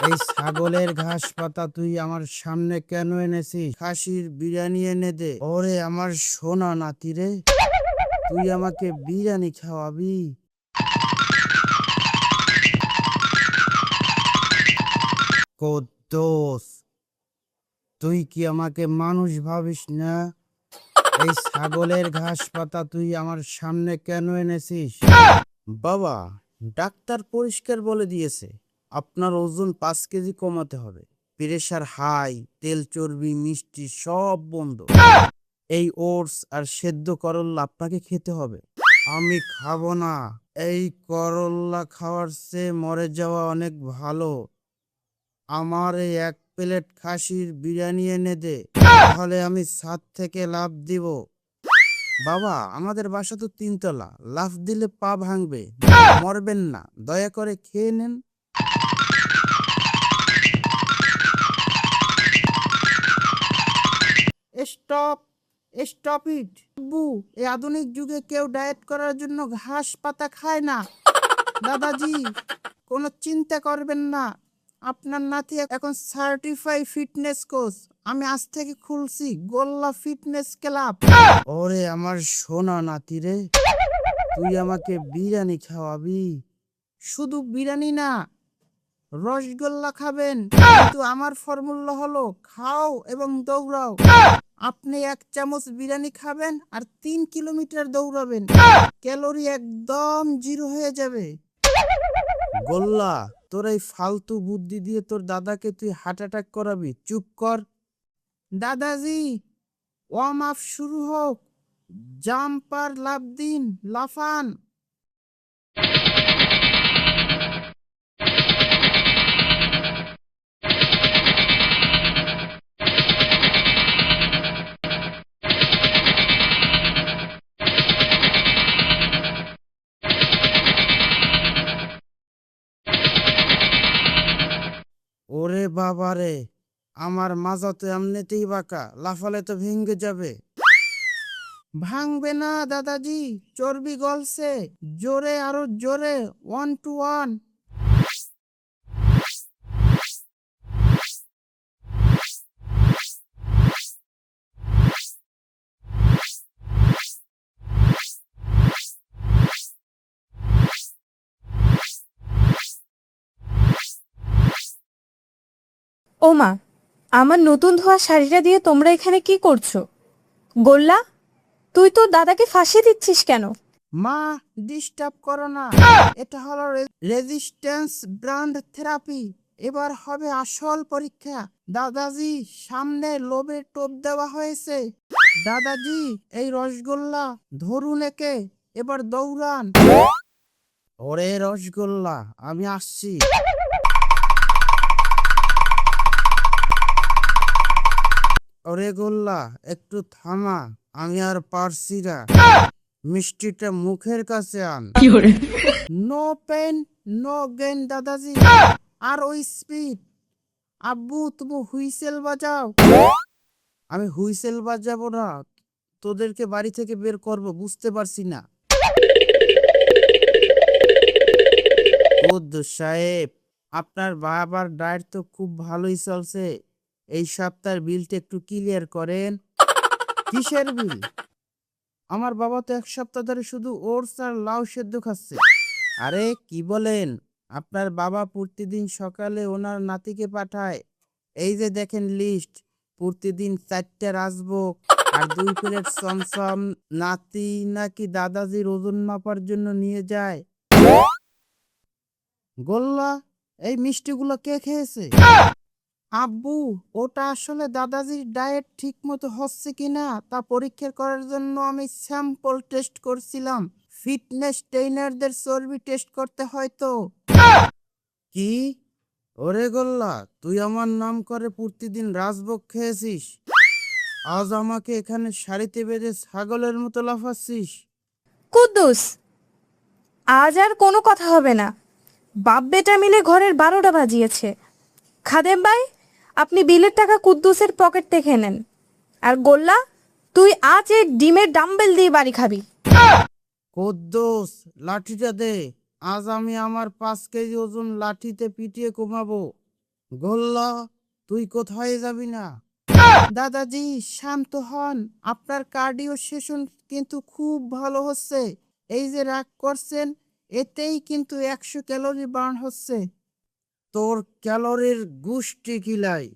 এই ছাগলের ঘাস পাতা তুই আমার সামনে কেন এনেছিস? খাসির বিরিয়ানি এনে দে। ওরে আমার সোনা নাতি রে, তুই আমাকে বিরিয়ানি খাওয়াবি? কোদ্দোস, তুই কি আমাকে মানুষ ভাবিস না? এই ছাগলের ঘাস পাতা তুই আমার সামনে কেন এনেছিস? বাবা, ডাক্তার পরিষ্কার বলে দিয়েছে আপনার ওজন 5 কেজি কমাতে হবে। প্রেশার হাই, তেল চর্বি মিষ্টি সব বন্ধ। এই ওটস আর সেদ্ধ করল্লা আপনাকে খেতে হবে। আমি খাবো না। এই করল্লা খাওয়ার চেয়ে মরে যাওয়া অনেক ভালো। আমার এই 1 প্লেট খাসির বিরিয়ানি এনে দে, তাহলে আমি ছাদ থেকে লাফ দিব। বাবা, আমাদের বাসা তো 3 তলা, লাফ দিলে পা ভাঙবে, মরবেন না, দয়া করে খেয়ে নেন। Stop, stop it. আব্বু, এই আধুনিক যুগে কেউ ডায়েট করার জন্য ঘাস পাতা খায় না। দাদাজি, কোনো চিন্তা করবেন না, আপনার নাতি এখন সার্টিফাই ফিটনেস কোচ। আমি আজ থেকে খুলছি গোল্লা ফিটনেস ক্লাব। ওরে আমার সোনা নাতি রে, তুই আমাকে বিরিয়ানি খাওয়াবি? শুধু বিরিয়ানি না, রসগোল্লা খাবেন, কিন্তু আমার ফর্মুলা হলো খাও এবং দৌড়াও। আপনি 1 চামচ বিরিয়ানি খাবেন আর 3 কিলোমিটার দৌড়াবেন, ক্যালোরি একদম জিরো হয়ে যাবে। গোল্লা, তোর এই ফালতু বুদ্ধি দিয়ে তোর দাদাকে তুই হার্ট অ্যাটাক করাবি। চুপ কর। দাদাজি, ওয়ার্ম আপ শুরু হোক। জাম্পার লাফ দিন, লাফান। ওরে বাবা রে, আমার মাজা তো এমনিতেই বাঁকা, লাফালে তো ভেঙে যাবে। ভাঙবে না দাদাজি, চর্বি গলছে। জোরে, আরো জোরে, 1 to 1। ওমা, আমার নতুন ধোয়া শাড়িটা দিয়ে তোমরা এখানে কি করছো? গোল্লা, তুই তো দাদাকে ফাঁসিয়ে দিচ্ছিস কেন? মা, ডিস্টার্ব করো না। এটা হলো রেজিস্ট্যান্স ব্র্যান্ড থেরাপি। এবার হবে আসল পরীক্ষা। দাদাজি, সামনে লোভে টোপ দেওয়া হয়েছে। দাদাজি, এই রসগোল্লা ধরুন একে, এবার দৌড়ান। ওরে রসগোল্লা, আমি আসছি। ওরে গোল্লা, একটু থামা, আমি আর পারছি না। মিষ্টিটা মুখের কাছে আন। নো পেন নো গেইন দাদাজি। আর ওই স্পিড। আব্বু, তুমি হুইসেল বাজাও। আমি হুইসেল বাজাবো না, তোদেরকে বাড়ি থেকে বের করব, বুঝতে পারছি না। কুদ্দুস সাহেব, আপনার বাবার ডায়েট তো খুব ভালোই চলছে। এই সপ্তাহের বিলটা একটু ক্লিয়ার করেন। কিসের বিল? আমার বাবা তো 1 সপ্তাহ ধরে শুধু ওটস আর লাউ সেদ্ধ খাচ্ছে। আরে কি বলেন? আপনার বাবা প্রতিদিন সকালে ওনার নাতিকে পাঠায়। এই যে দেখেন লিস্ট, প্রতিদিন 4টা রাজভোগ আর 2 প্লেট চমচম। নাতি নাকি দাদাজির ওজন মাপার জন্য নিয়ে যায়। গোল্লা, এই মিষ্টিগুলো কে খেয়েছে? আব্বু, ওটা আসলে দাদাজির ডায়েট ঠিক মতো হচ্ছে কিনা তা পরীক্ষা করার জন্য আমি স্যাম্পল টেস্ট করছিলাম। ফিটনেস ট্রেইনারদের চর্বি টেস্ট করতে হয় তো। কি? ওরে গোল্লা, তুই আমার নাম করে প্রতিদিন রাজভোগ খেয়েছিস, আজ আমাকে এখানে শাড়িতে বেঁধে ছাগলের মতো লাফাচ্ছিস? কুদ্দুস, আজ আর কোনো কথা হবে না। বাপ বেটা মিলে ঘরের 12টা বাজিয়েছে। খাদেম ভাই, আপনি বিলের টাকা কুদ্দুসের পকেট থেকে নেন। আর গোল্লা, তুই আজ এক ডিমের ডাম্বেল দিয়ে বাড়ি খাবি। কুদ্দুস, লাঠিটা দে। আজ আমি আমার 5 কেজি ওজন লাঠিতে পিটিয়ে কমাবো। গোল্লা, তুই কোথায় যাবি না? দাদাজি শান্ত হন, আপনার কার্ডিও সেশন কিন্তু খুব ভালো হচ্ছে। এই যে রাগ করছেন, এতেই কিন্তু 100 ক্যালোরি বার্ন হচ্ছে। তোর ক্যালোরির গুষ্টি কিলাই।